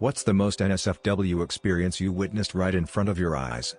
What's the most NSFW experience you witnessed right in front of your eyes?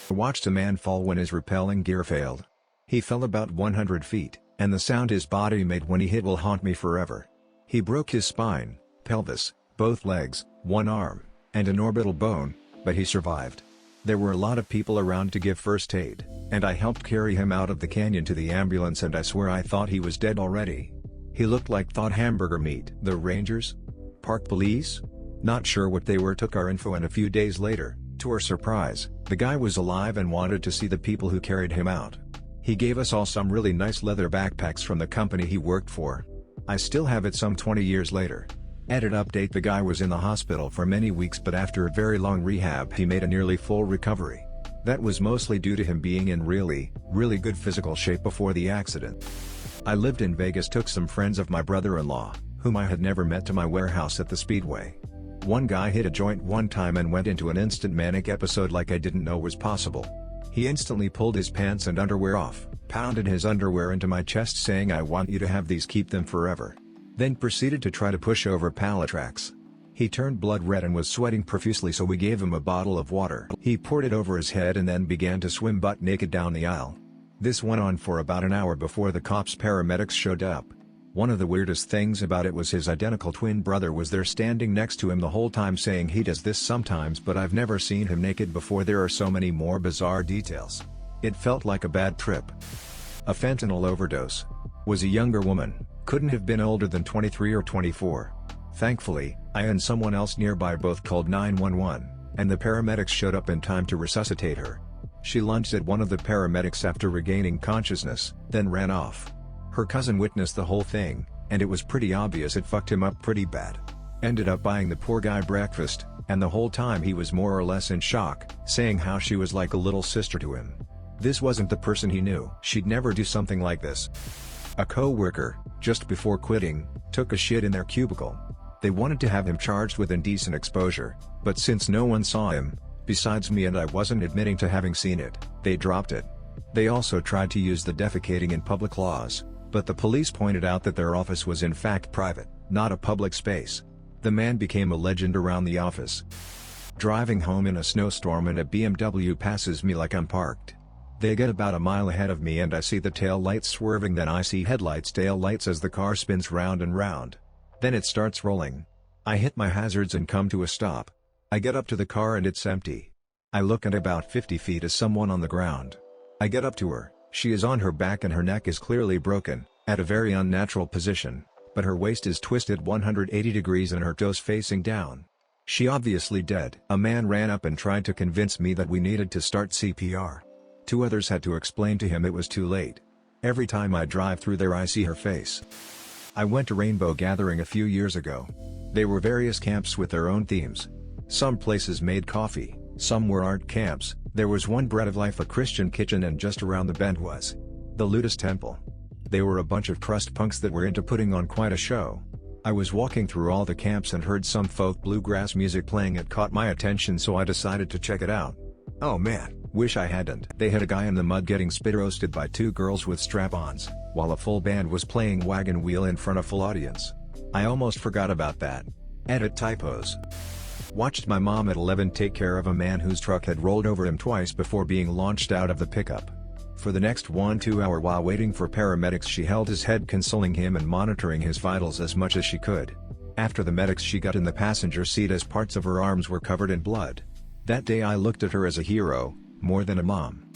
I watched a man fall when his rappelling gear failed. He fell about 100 feet, and the sound his body made when he hit will haunt me forever. He broke his spine, pelvis, both legs, one arm, and an orbital bone, but he survived. There were a lot of people around to give first aid, and I helped carry him out of the canyon to the ambulance, and I swear I thought he was dead already. He looked like thawed hamburger meat. The Rangers? Park Police? Not sure what they were. Took our info, and a few days later, to our surprise, the guy was alive and wanted to see the people who carried him out. He gave us all some really nice leather backpacks from the company he worked for. I still have it some 20 years later. Edit update: the guy was in the hospital for many weeks, but after a very long rehab he made a nearly full recovery. That was mostly due to him being in really good physical shape before the accident. I lived in Vegas, took some friends of my brother-in-law, whom I had never met, to my warehouse at the Speedway. One guy hit a joint one time and went into an instant manic episode like I didn't know was possible. He instantly pulled his pants and underwear off, pounded his underwear into my chest saying, "I want you to have these, keep them forever." Then proceeded to try to push over pallet racks. He turned blood red and was sweating profusely, so we gave him a bottle of water. He poured it over his head and then began to swim butt naked down the aisle. This went on for about an hour before the paramedics showed up. One of the weirdest things about it was his identical twin brother was there standing next to him the whole time, saying he does this sometimes, but I've never seen him naked before. There are so many more bizarre details. It felt like a bad trip. A fentanyl overdose. Was a younger woman, couldn't have been older than 23 or 24. Thankfully, I and someone else nearby both called 911, and the paramedics showed up in time to resuscitate her. She lunged at one of the paramedics after regaining consciousness, then ran off. Her cousin witnessed the whole thing, and it was pretty obvious it fucked him up pretty bad. Ended up buying the poor guy breakfast, and the whole time he was more or less in shock, saying how she was like a little sister to him. This wasn't the person he knew. She'd never do something like this. A co-worker, just before quitting, took a shit in their cubicle. They wanted to have him charged with indecent exposure, but since no one saw him, besides me, and I wasn't admitting to having seen it, they dropped it. They also tried to use the defecating in public laws, but the police pointed out that their office was in fact private, not a public space. The man became a legend around the office. Driving home in a snowstorm and a BMW passes me like I'm parked. They get about a mile ahead of me and I see the tail lights swerving, then I see headlights, tail lights as the car spins round and round. Then it starts rolling. I hit my hazards and come to a stop. I get up to the car and it's empty. I look, at about 50 feet is someone on the ground. I get up to her. She is on her back and her neck is clearly broken, at a very unnatural position, but her waist is twisted 180 degrees and her toes facing down. She obviously dead. A man ran up and tried to convince me that we needed to start CPR. Two others had to explain to him it was too late. Every time I drive through there I see her face. I went to Rainbow Gathering a few years ago. There were various camps with their own themes. Some places made coffee, some were art camps. There was one Bread of Life, a Christian kitchen, and just around the bend was the Ludus Temple. They were a bunch of crust punks that were into putting on quite a show. I was walking through all the camps and heard some folk bluegrass music playing. It caught my attention, so I decided to check it out. Oh man, wish I hadn't. They had a guy in the mud getting spit roasted by two girls with strap-ons, while a full band was playing Wagon Wheel in front of full audience. I almost forgot about that. Edit typos. Watched my mom at 11 take care of a man whose truck had rolled over him twice before being launched out of the pickup. For the next 1-2 hours while waiting for paramedics, she held his head, consoling him and monitoring his vitals as much as she could. After the medics, she got in the passenger seat as parts of her arms were covered in blood. That day I looked at her as a hero, more than a mom.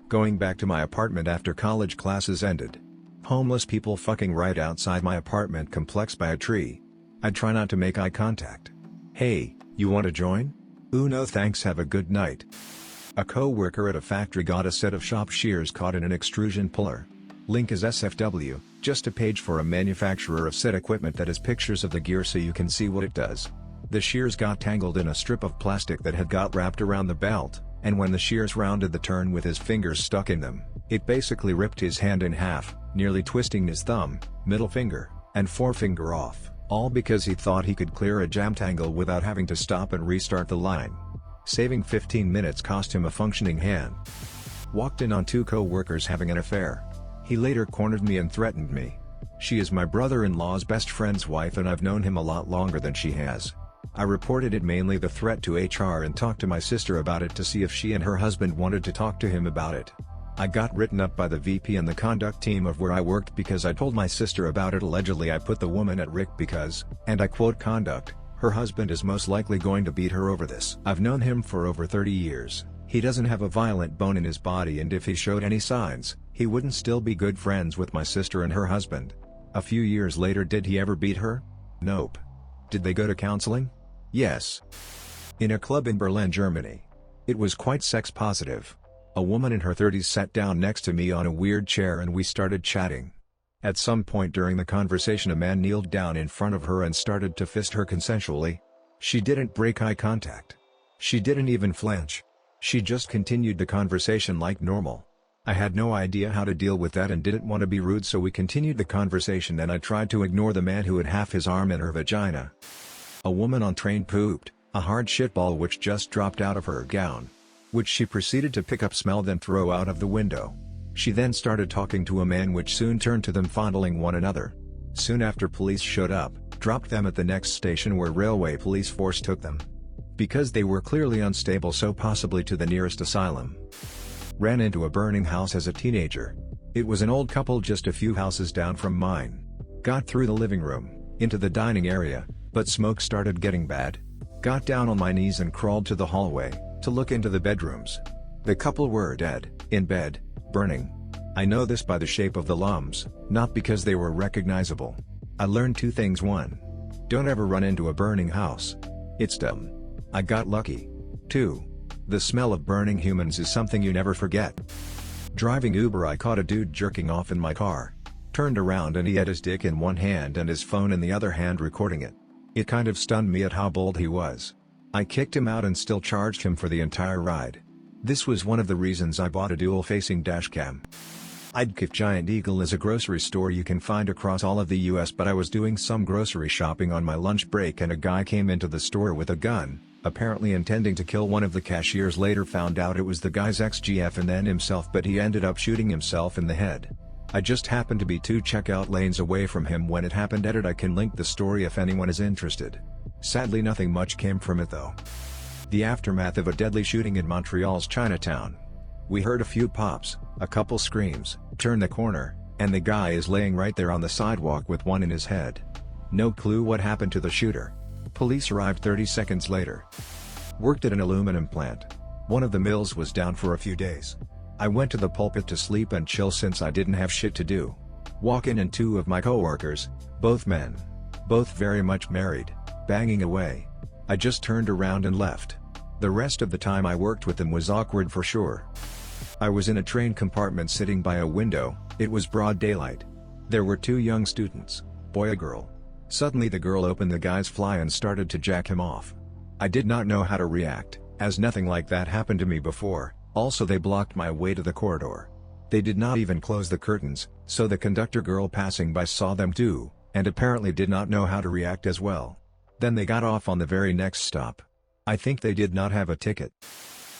Going back to my apartment after college classes ended. Homeless people fucking right outside my apartment complex by a tree. I try not to make eye contact. "Hey, you want to join?" "Ooh no thanks, have a good night." A co-worker at a factory got a set of shop shears caught in an extrusion puller. Link is SFW, just a page for a manufacturer of set equipment that has pictures of the gear so you can see what it does. The shears got tangled in a strip of plastic that had got wrapped around the belt, and when the shears rounded the turn with his fingers stuck in them, it basically ripped his hand in half, nearly twisting his thumb, middle finger, and forefinger off, all because he thought he could clear a jam tangle without having to stop and restart the line. Saving 15 minutes cost him a functioning hand. Walked in on two co-workers having an affair. He later cornered me and threatened me. She is my brother-in-law's best friend's wife and I've known him a lot longer than she has. I reported it, mainly the threat, to HR and talked to my sister about it to see if she and her husband wanted to talk to him about it. I got written up by the VP and the conduct team of where I worked because I told my sister about it. Allegedly I put the woman at risk because, and I quote, conduct, her husband is most likely going to beat her over this. I've known him for over 30 years, he doesn't have a violent bone in his body, and if he showed any signs, he wouldn't still be good friends with my sister and her husband. A few years later, did he ever beat her? Nope. Did they go to counseling? Yes. In a club in Berlin, Germany. It was quite sex positive. A woman in her 30s sat down next to me on a weird chair and we started chatting. At some point during the conversation, a man kneeled down in front of her and started to fist her consensually. She didn't break eye contact. She didn't even flinch. She just continued the conversation like normal. I had no idea how to deal with that and didn't want to be rude, so we continued the conversation and I tried to ignore the man who had half his arm in her vagina. A woman on train pooped, a hard shitball which just dropped out of her gown, which she proceeded to pick up, smell, then throw out of the window. She then started talking to a man, which soon turned to them fondling one another. Soon after, police showed up, dropped them at the next station where railway police force took them, because they were clearly unstable, so possibly to the nearest asylum. Ran into a burning house as a teenager. It was an old couple just a few houses down from mine. Got through the living room, into the dining area, but smoke started getting bad. Got down on my knees and crawled to the hallway, to look into the bedrooms. The couple were dead, in bed, burning. I know this by the shape of the lumps, not because they were recognizable. I learned two things. 1. Don't ever run into a burning house. It's dumb. I got lucky. 2. The smell of burning humans is something you never forget. Driving Uber, I caught a dude jerking off in my car. Turned around and he had his dick in one hand and his phone in the other hand recording it. It kind of stunned me at how bold he was. I kicked him out and still charged him for the entire ride. This was one of the reasons I bought a dual-facing dashcam. Giant Eagle is a grocery store you can find across all of the US, but I was doing some grocery shopping on my lunch break and a guy came into the store with a gun, apparently intending to kill one of the cashiers. Later found out it was the guy's ex-GF and then himself, but he ended up shooting himself in the head. I just happened to be 2 checkout lanes away from him when it happened. I can link the story if anyone is interested. Sadly, nothing much came from it though. The aftermath of a deadly shooting in Montreal's Chinatown. We heard a few pops, a couple screams, turn the corner, and the guy is laying right there on the sidewalk with one in his head. No clue what happened to the shooter. Police arrived 30 seconds later. Worked at an aluminum plant. One of the mills was down for a few days. I went to the pulpit to sleep and chill since I didn't have shit to do. Walk in and 2 of my coworkers, both men, both very much married, banging away. I just turned around and left. The rest of the time I worked with them was awkward for sure. I was in a train compartment sitting by a window. It was broad daylight. There were 2 young students, boy and girl. Suddenly the girl opened the guy's fly and started to jack him off. I did not know how to react, as nothing like that happened to me before. Also, they blocked my way to the corridor. They did not even close the curtains, so the conductor girl passing by saw them too, and apparently did not know how to react as well. Then they got off on the very next stop. I think they did not have a ticket.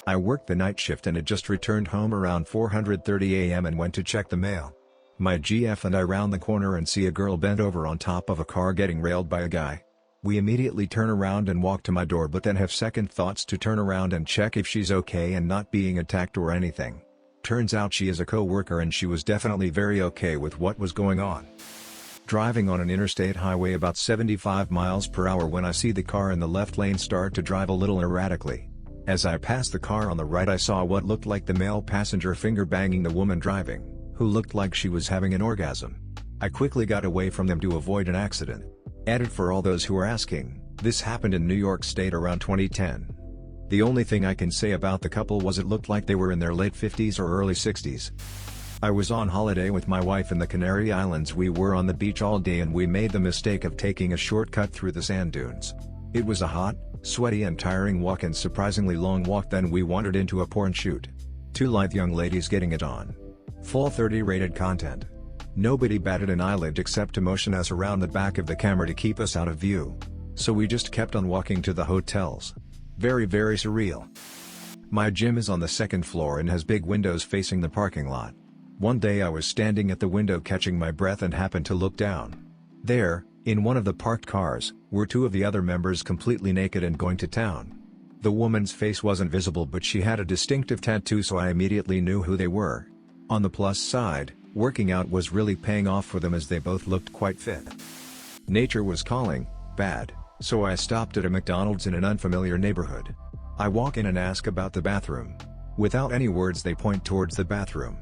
I worked the night shift and had just returned home around 4:30 a.m. and went to check the mail. My GF and I round the corner and see a girl bent over on top of a car getting railed by a guy. We immediately turn around and walk to my door, but then have second thoughts to turn around and check if she's okay and not being attacked or anything. Turns out she is a co-worker and she was definitely very okay with what was going on. Driving on an interstate highway about 75 miles per hour when I see the car in the left lane start to drive a little erratically. As I passed the car on the right, I saw what looked like the male passenger finger banging the woman driving, who looked like she was having an orgasm. I quickly got away from them to avoid an accident. Added for all those who are asking, this happened in New York State around 2010. The only thing I can say about the couple was it looked like they were in their late 50s or early 60s. I was on holiday with my wife in the Canary Islands. We were on the beach all day and we made the mistake of taking a shortcut through the sand dunes. It was a hot, sweaty and tiring walk and surprisingly long walk. Then we wandered into a porn shoot. 2 lithe young ladies getting it on. Full 30 rated content. Nobody batted an eyelid except to motion us around the back of the camera to keep us out of view. So we just kept on walking to the hotels. Very surreal. My gym is on the 2nd floor and has big windows facing the parking lot. One day I was standing at the window catching my breath and happened to look down. There, In one of the parked cars, were two of the other members completely naked and going to town. The woman's face wasn't visible but she had a distinctive tattoo, so I immediately knew who they were. On the plus side, working out was really paying off for them as they both looked quite fit. Nature was calling, bad, so I stopped at a McDonald's in an unfamiliar neighborhood. I walk in and ask about the bathroom. Without any words they point towards the bathroom.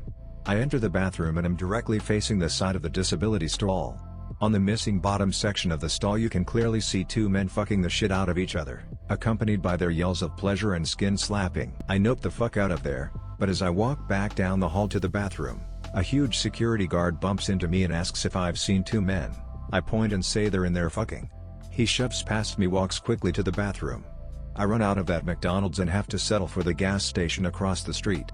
I enter the bathroom and am directly facing the side of the disability stall. On the missing bottom section of the stall you can clearly see two men fucking the shit out of each other, accompanied by their yells of pleasure and skin slapping. I nope the fuck out of there, but as I walk back down the hall to the bathroom, a huge security guard bumps into me and asks if I've seen two men. I point and say they're in there fucking. He shoves past me, walks quickly to the bathroom. I run out of that McDonald's and have to settle for the gas station across the street.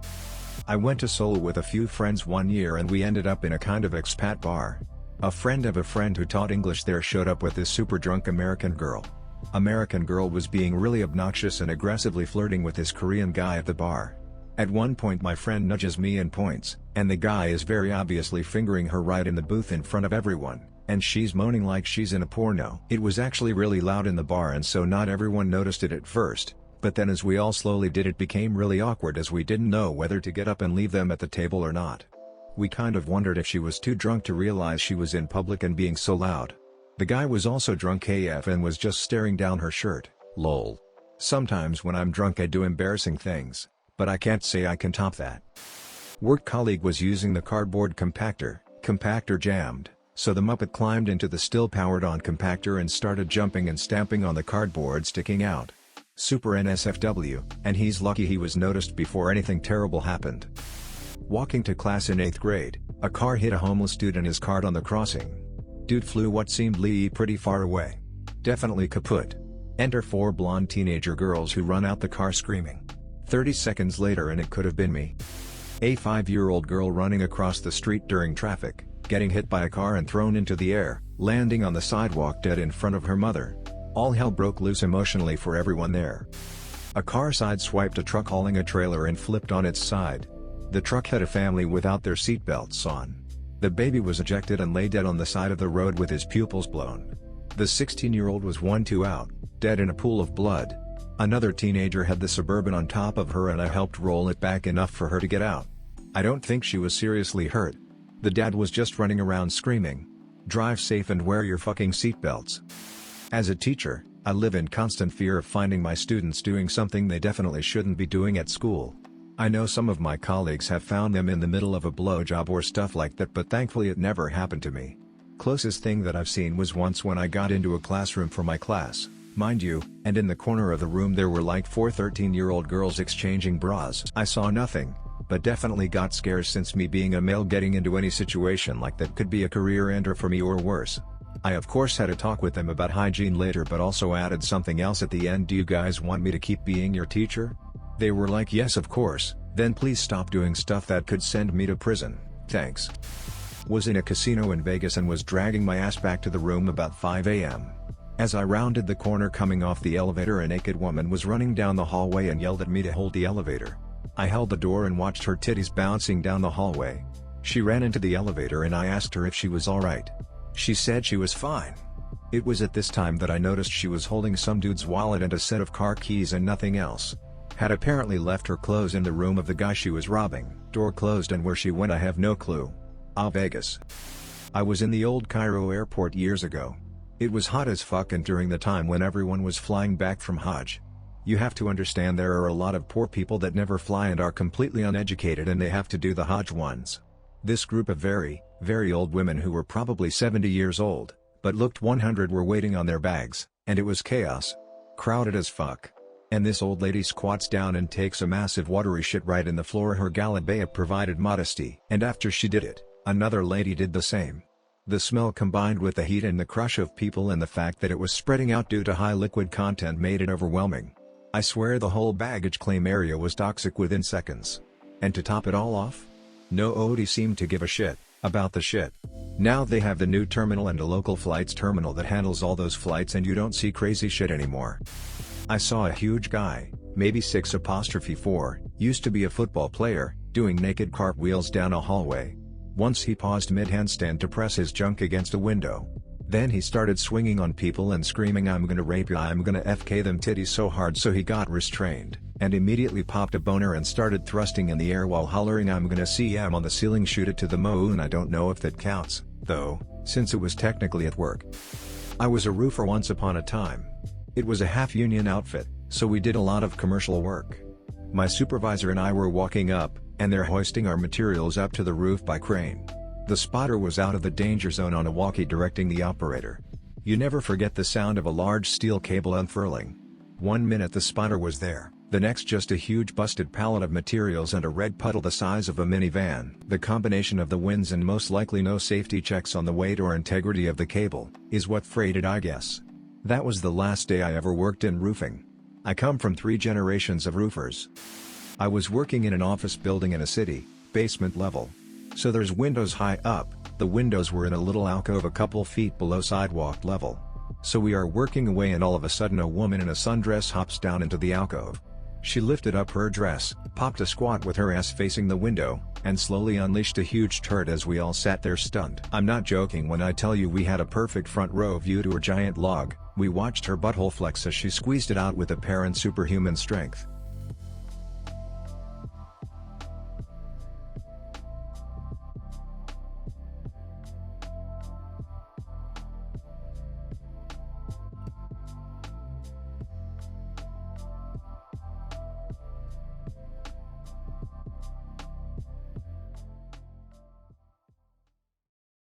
I went to Seoul with a few friends one year and we ended up in a kind of expat bar. A friend of a friend who taught English there showed up with this super drunk American girl. American girl was being really obnoxious and aggressively flirting with this Korean guy at the bar. At one point my friend nudges me and points, and the guy is very obviously fingering her right in the booth in front of everyone, and she's moaning like she's in a porno. It was actually really loud in the bar and so not everyone noticed it at first, but then as we all slowly did it became really awkward as we didn't know whether to get up and leave them at the table or not. We kind of wondered if she was too drunk to realize she was in public and being so loud. The guy was also drunk AF and was just staring down her shirt, lol. Sometimes when I'm drunk I do embarrassing things, but I can't say I can top that. Work colleague was using the cardboard compactor jammed, so the Muppet climbed into the still powered on compactor and started jumping and stamping on the cardboard sticking out. Super NSFW, and he's lucky he was noticed before anything terrible happened. Walking to class in 8th grade, a car hit a homeless dude in his cart on the crossing. Dude flew what seemed pretty far away. Definitely kaput. Enter 4 blonde teenager girls who run out the car screaming. 30 seconds later and it could have been me. A 5-year-old girl running across the street during traffic, getting hit by a car and thrown into the air, landing on the sidewalk dead in front of her mother. All hell broke loose emotionally for everyone there. A car sideswiped a truck hauling a trailer and flipped on its side. The truck had a family without their seatbelts on. The baby was ejected and lay dead on the side of the road with his pupils blown. The 16-year-old was 1-2 out, dead in a pool of blood. Another teenager had the Suburban on top of her and I helped roll it back enough for her to get out. I don't think she was seriously hurt. The dad was just running around screaming, "Drive safe and wear your fucking seatbelts." As a teacher, I live in constant fear of finding my students doing something they definitely shouldn't be doing at school. I know some of my colleagues have found them in the middle of a blowjob or stuff like that, but thankfully it never happened to me. Closest thing that I've seen was once when I got into a classroom for my class, mind you, and in the corner of the room there were like 4 13-year-old girls exchanging bras. I saw nothing, but definitely got scared since me being a male getting into any situation like that could be a career ender for me or worse. I of course had a talk with them about hygiene later but also added something else at the end. "Do you guys want me to keep being your teacher?" They were like, "Yes of course, then please stop doing stuff that could send me to prison, thanks." Was in a casino in Vegas and was dragging my ass back to the room about 5 a.m. As I rounded the corner coming off the elevator, a naked woman was running down the hallway and yelled at me to hold the elevator. I held the door and watched her titties bouncing down the hallway. She ran into the elevator and I asked her if she was alright. She said she was fine. It was at this time that I noticed she was holding some dude's wallet and a set of car keys and nothing else. Had apparently left her clothes in the room of the guy she was robbing. Door closed and where she went I have no clue. Vegas. I was in the old Cairo airport years ago. It was hot as fuck and during the time when everyone was flying back from Hajj. You have to understand there are a lot of poor people that never fly and are completely uneducated and they have to do the Hajj ones. This group of very, very old women who were probably 70 years old, but looked 100 were waiting on their bags, and it was chaos. Crowded as fuck. And this old lady squats down and takes a massive watery shit right in the floor. Her galabaya provided modesty. And after she did it, another lady did the same. The smell combined with the heat and the crush of people and the fact that it was spreading out due to high liquid content made it overwhelming. I swear the whole baggage claim area was toxic within seconds. And to top it all off, no OD seemed to give a shit about the shit. Now they have the new terminal and a local flights terminal that handles all those flights and you don't see crazy shit anymore. I saw a huge guy, maybe 6'4", used to be a football player, doing naked cartwheels down a hallway. Once he paused mid-handstand to press his junk against a window. Then he started swinging on people and screaming, "I'm gonna rape you, I'm gonna FK them titties," so hard so he got restrained, and immediately popped a boner and started thrusting in the air while hollering, "I'm gonna CM on the ceiling, shoot it to the moon." I don't know if that counts, though, since it was technically at work. I was a roofer once upon a time. It was a half-union outfit, so we did a lot of commercial work. My supervisor and I were walking up, and they're hoisting our materials up to the roof by crane. The spotter was out of the danger zone on a walkie directing the operator. You never forget the sound of a large steel cable unfurling. 1 minute the spotter was there, the next just a huge busted pallet of materials and a red puddle the size of a minivan. The combination of the winds and most likely no safety checks on the weight or integrity of the cable, is what frayed it, I guess. That was the last day I ever worked in roofing. I come from 3 generations of roofers. I was working in an office building in a city, basement level. So there's windows high up, the windows were in a little alcove a couple feet below sidewalk level. So we are working away and all of a sudden a woman in a sundress hops down into the alcove. She lifted up her dress, popped a squat with her ass facing the window, and slowly unleashed a huge turd as we all sat there stunned. I'm not joking when I tell you we had a perfect front row view to her giant log. We watched her butthole flex as she squeezed it out with apparent superhuman strength.